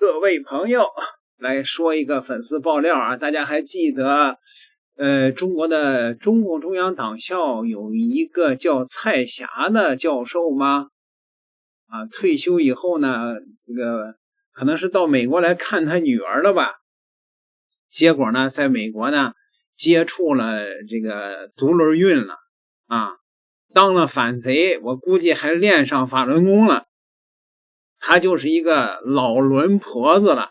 各位朋友，来说一个粉丝爆料啊！大家还记得，中国的中共中央党校有一个叫蔡霞的教授吗？啊，退休以后呢，这个可能是到美国来看他女儿了吧？结果呢，在美国呢接触了这个独轮运了啊，当了反贼，我估计还练上法轮功了。他就是一个老轮婆子了，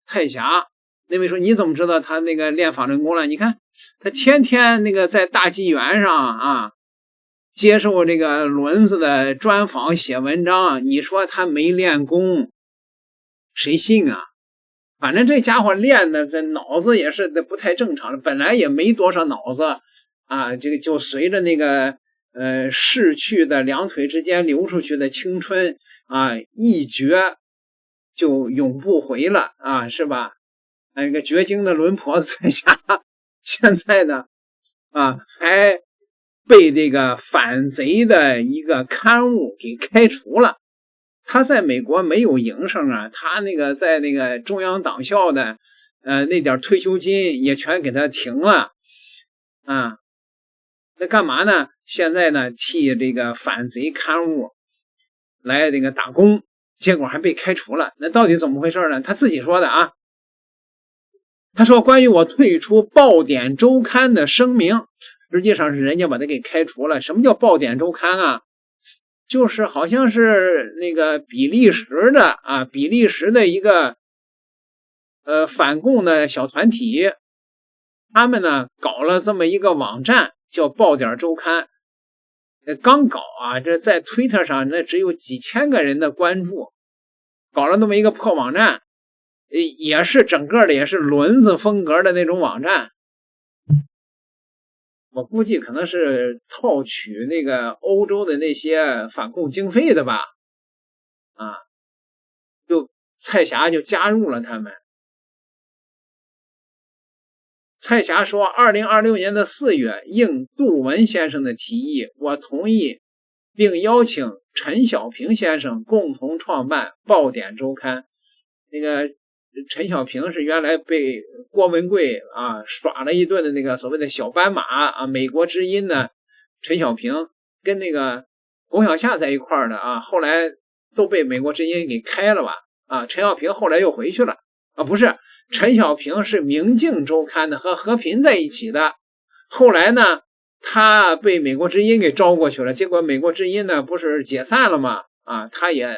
蔡霞。那位说你怎么知道他那个练法轮功了？你看他天天那个在大纪元上啊，接受这个轮子的专访写文章，你说他没练功，谁信啊？反正这家伙练的这脑子也是不太正常的，本来也没多少脑子啊，这个就随着那个逝去的两腿之间流出去的青春啊，一绝就永不回了啊，是吧？那个绝经的轮婆子在下，现在呢啊还被这个反贼的一个刊物给开除了。他在美国没有营生啊，他那个在那个中央党校的那点退休金也全给他停了啊。那干嘛呢？现在呢替这个反贼刊物来那个打工，结果还被开除了。那到底怎么回事呢？他自己说的啊。他说关于我退出爆点周刊的声明，实际上是人家把他给开除了。什么叫爆点周刊啊？就是好像是那个比利时的一个反共的小团体，他们呢搞了这么一个网站叫爆点周刊。刚搞啊，这在推特上那只有几千个人的关注，搞了那么一个破网站，也是整个的也是轮子风格的那种网站。我估计可能是套取那个欧洲的那些反共经费的吧，啊，就蔡霞就加入了他们。蔡霞说2026年的4月，应杜文先生的提议，我同意并邀请陈小平先生共同创办爆点周刊。那个陈小平是原来被郭文贵啊耍了一顿的那个所谓的小斑马啊，美国之音的陈小平跟那个龚小夏在一块儿的啊，后来都被美国之音给开了吧啊，陈小平后来又回去了啊，不是，陈小平是明镜周刊的，和和平在一起的，后来呢他被美国之音给招过去了，结果美国之音呢不是解散了吗啊，他也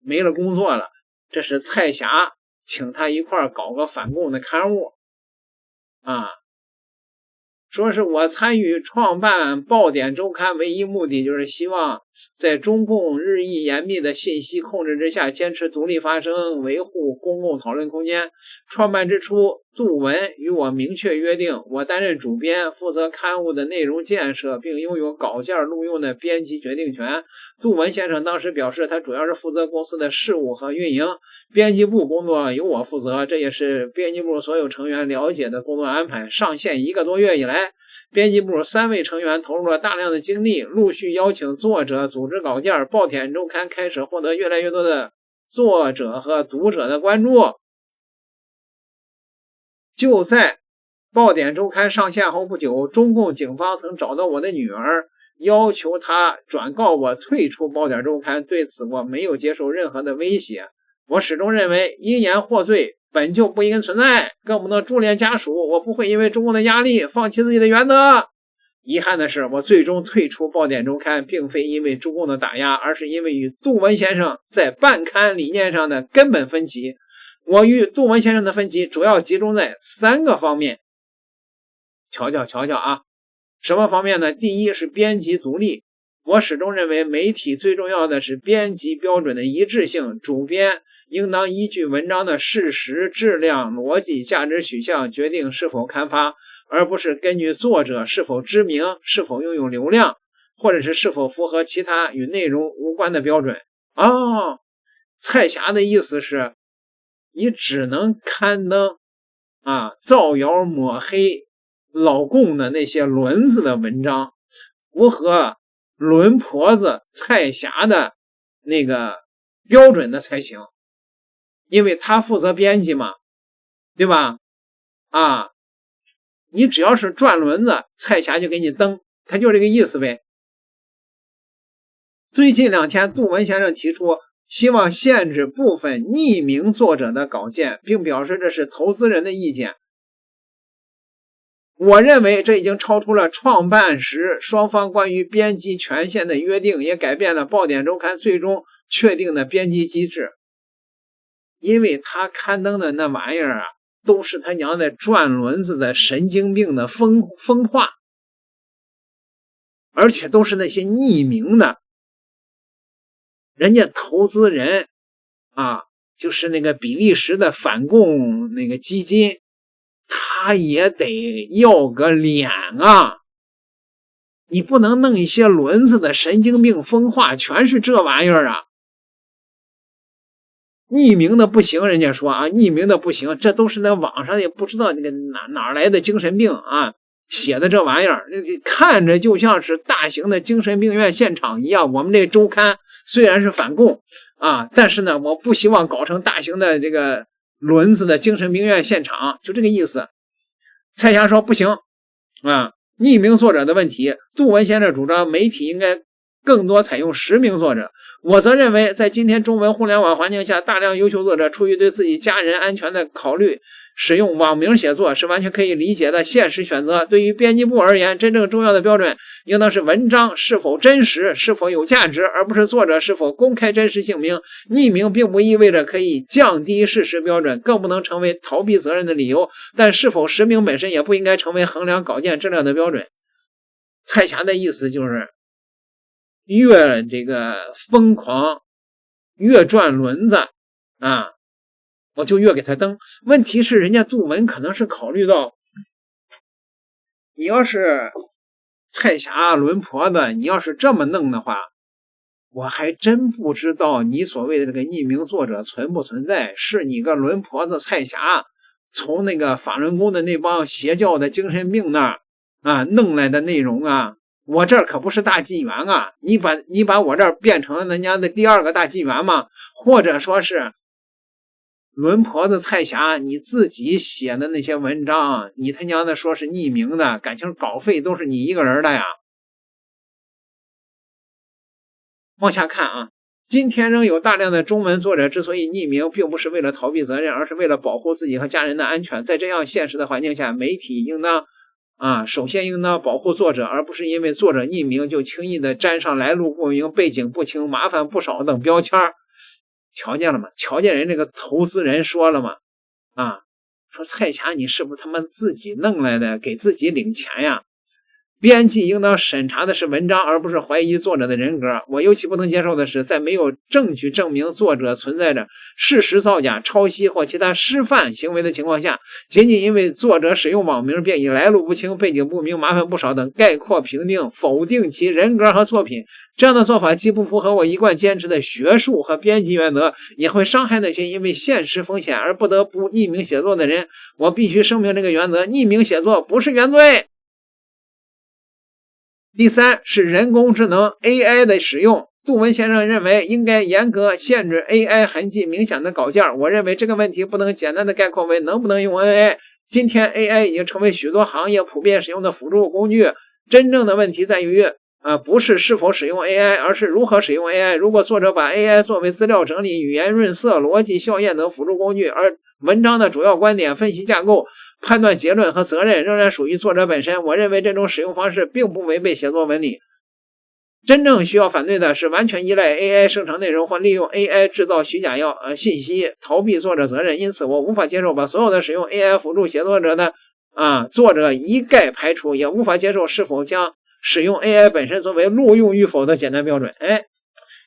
没了工作了。这是蔡霞请他一块儿搞个反共的刊物啊，说是我参与创办爆点周刊唯一目的就是希望在中共日益严密的信息控制之下坚持独立发声，维护公共讨论空间。创办之初，杜文与我明确约定，我担任主编，负责刊物的内容建设，并拥有稿件录用的编辑决定权。杜文先生当时表示，他主要是负责公司的事务和运营，编辑部工作由我负责，这也是编辑部所有成员了解的工作安排。上线1个多月以来，编辑部3位成员投入了大量的精力，陆续邀请作者组织稿件，爆点周刊开始获得越来越多的作者和读者的关注。就在爆点周刊上线后不久，中共警方曾找到我的女儿，要求她转告我退出爆点周刊，对此我没有接受任何的威胁。我始终认为因言获罪本就不应存在，更不能株连家属，我不会因为中共的压力放弃自己的原则。遗憾的是，我最终退出爆点周刊并非因为中共的打压，而是因为与杜文先生在办刊理念上的根本分歧。我与杜文先生的分歧主要集中在3个方面，瞧瞧啊，什么方面呢？第一是编辑独立，我始终认为媒体最重要的是编辑标准的一致性，主编应当依据文章的事实、质量、逻辑、价值取向决定是否刊发，而不是根据作者是否知名、是否拥有流量，或者是否符合其他与内容无关的标准。蔡霞的意思是你只能刊登造谣抹黑老共的那些轮子的文章，符合轮婆子蔡霞的那个标准的才行。因为他负责编辑嘛，对吧？啊，你只要是转轮子，蔡霞就给你登，他就这个意思呗。最近2天，杜文先生提出希望限制部分匿名作者的稿件，并表示这是投资人的意见。我认为这已经超出了创办时双方关于编辑权限的约定，也改变了爆点周刊最终确定的编辑机制。因为他刊登的那玩意儿啊，都是他娘的转轮子的神经病的疯话，而且都是那些匿名的。人家投资人啊，就是那个比利时的反共那个基金，他也得要个脸啊！你不能弄一些轮子的神经病疯话，全是这玩意儿啊！匿名的不行，人家说啊，匿名的不行，这都是那网上也不知道那个哪来的精神病啊写的这玩意儿，看着就像是大型的精神病院现场一样。我们这周刊虽然是反共啊，但是呢，我不希望搞成大型的这个轮子的精神病院现场，就这个意思。蔡霞说不行啊，匿名作者的问题，杜文先生主张媒体应该更多采用实名作者。我则认为，在今天中文互联网环境下，大量优秀作者出于对自己家人安全的考虑，使用网名写作是完全可以理解的现实选择。对于编辑部而言，真正重要的标准应当是文章是否真实，是否有价值，而不是作者是否公开真实姓名。匿名并不意味着可以降低事实标准，更不能成为逃避责任的理由，但是否实名本身也不应该成为衡量稿件质量的标准。蔡霞的意思就是越这个疯狂，越转轮子啊，我就越给他登。问题是人家杜文可能是考虑到，你要是蔡霞轮婆子，你要是这么弄的话，我还真不知道你所谓的这个匿名作者存不存在，是你个轮婆子蔡霞从那个法轮功的那帮邪教的精神病那儿啊弄来的内容啊。我这儿可不是大纪元啊，你把我这儿变成人家的第2个大纪元吗？或者说是轮婆子蔡霞你自己写的那些文章，你他娘的说是匿名的，感情稿费都是你一个人的呀。往下看啊，今天仍有大量的中文作者之所以匿名，并不是为了逃避责任，而是为了保护自己和家人的安全。在这样现实的环境下，媒体应当首先应当保护作者，而不是因为作者匿名就轻易的沾上来路不明、背景不清、麻烦不少等标签。瞧见了吗？瞧见人这个投资人说了吗？说蔡霞你是不是他妈自己弄来的，给自己领钱呀？编辑应当审查的是文章，而不是怀疑作者的人格。我尤其不能接受的是，在没有证据证明作者存在着事实造假、抄袭或其他失范行为的情况下，仅仅因为作者使用网名，便以来路不清、背景不明、麻烦不少等概括评定、否定其人格和作品。这样的做法既不符合我一贯坚持的学术和编辑原则，也会伤害那些因为现实风险而不得不匿名写作的人。我必须声明这个原则：匿名写作不是原罪。第3是人工智能 AI 的使用。杜文先生认为应该严格限制 AI 痕迹明显的稿件。我认为这个问题不能简单的概括为能不能用 AI。今天 AI 已经成为许多行业普遍使用的辅助工具。真正的问题在于不是是否使用 AI， 而是如何使用 AI。如果作者把 AI 作为资料整理、语言润色、逻辑校验等辅助工具，而文章的主要观点、分析架构、判断结论和责任仍然属于作者本身，我认为这种使用方式并不违背写作文理。真正需要反对的是完全依赖 AI 生成内容或利用 AI 制造虚假信息，逃避作者责任。因此我无法接受把所有的使用 AI 辅助写作者的作者一概排除，也无法接受是否将使用 AI 本身作为录用与否的简单标准。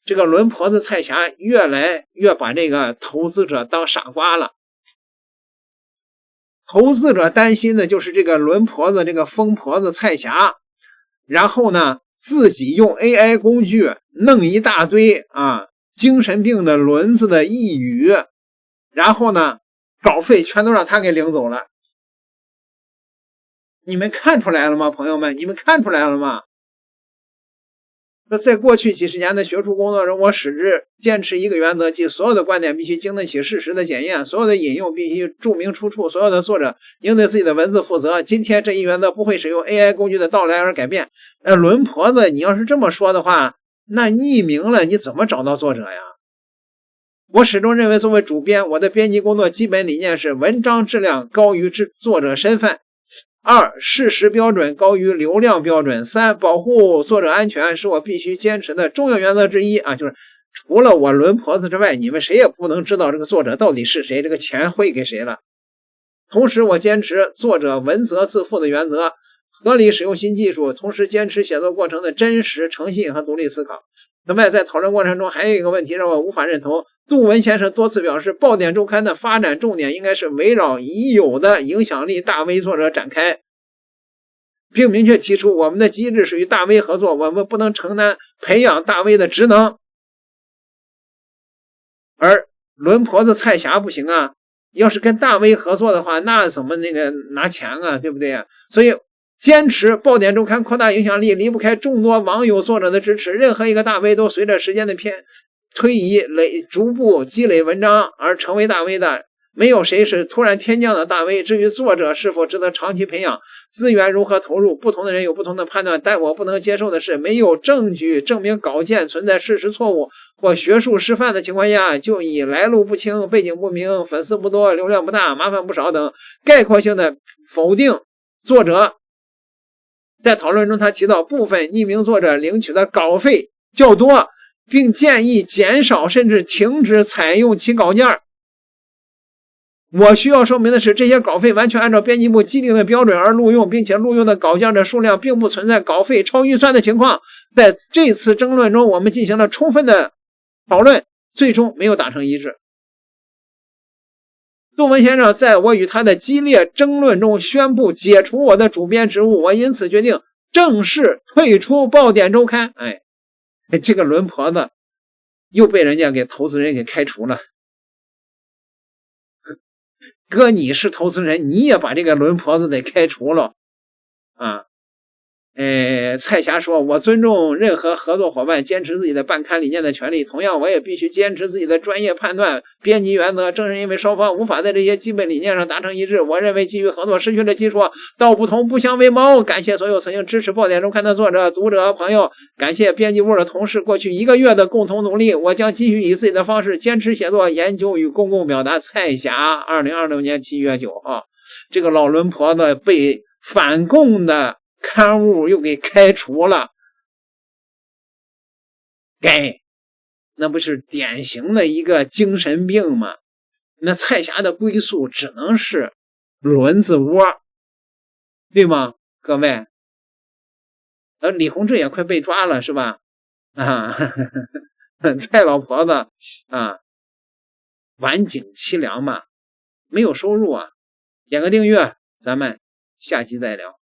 这个轮婆子蔡霞越来越把这个投资者当傻瓜了。投资者担心的就是这个轮婆子，这个疯婆子蔡霞，然后呢自己用 AI 工具弄一大堆精神病的轮子的呓语，然后呢稿费全都让他给领走了。你们看出来了吗，朋友们？你们看出来了吗？那在过去几十年的学术工作中，我始终坚持一个原则，即所有的观点必须经得起事实的检验，所有的引用必须注明出处，所有的作者应对自己的文字负责。今天这一原则不会使用 AI 工具的到来而改变。伦婆子，你要是这么说的话，那匿名了你怎么找到作者呀？我始终认为，作为主编，我的编辑工作基本理念是：文章质量高于作者身份；2. 事实标准高于流量标准；3. 保护作者安全是我必须坚持的重要原则之一啊！就是除了我伦婆子之外，你们谁也不能知道这个作者到底是谁，这个钱汇给谁了。同时，我坚持作者文责自负的原则，合理使用新技术，同时坚持写作过程的真实、诚信和独立思考。另外，在讨论过程中还有一个问题让我无法认同。杜文先生多次表示，爆点周刊的发展重点应该是围绕已有的影响力大 V 作者展开，并明确提出我们的机制是与大 V 合作，我们不能承担培养大 V 的职能。而伦婆子蔡霞不行啊，要是跟大 V 合作的话，那怎么拿钱啊，对不对啊？所以坚持爆点周刊扩大影响力，离不开众多网友作者的支持。任何一个大 V 都随着时间的推移逐步积累文章而成为大 V 的，没有谁是突然天降的大 V。至于作者是否值得长期培养，资源如何投入，不同的人有不同的判断，但我不能接受的是，没有证据证明稿件存在事实错误或学术失范的情况下，就以来路不清、背景不明、粉丝不多、流量不大、麻烦不少等概括性的否定作者。在讨论中，他提到部分匿名作者领取的稿费较多，并建议减少甚至停止采用其稿件。我需要说明的是，这些稿费完全按照编辑部既定的标准而录用，并且录用的稿件的数量并不存在稿费超预算的情况。在这次争论中，我们进行了充分的讨论，最终没有达成一致。杜文先生在我与他的激烈争论中宣布解除我的主编职务，我因此决定正式退出爆点周刊。这个伦婆子又被人家给投资人给开除了。哥，你是投资人，你也把这个伦婆子给开除了啊！蔡霞说，我尊重任何合作伙伴坚持自己的办刊理念的权利，同样我也必须坚持自己的专业判断、编辑原则。正是因为双方无法在这些基本理念上达成一致，我认为基于合作失去了基础，道不同不相为谋。感谢所有曾经支持爆点周刊的作者、读者朋友，感谢编辑部的同事过去1个月的共同努力，我将继续以自己的方式坚持写作、研究与公共表达。蔡霞2026年7月9号，这个老伦婆子被反共的刊物又给开除了，那不是典型的一个精神病吗？那蔡霞的归宿只能是轮子窝，对吗？各位，李洪志也快被抓了是吧？蔡老婆子啊，晚景凄凉嘛，没有收入啊。点个订阅，咱们下期再聊。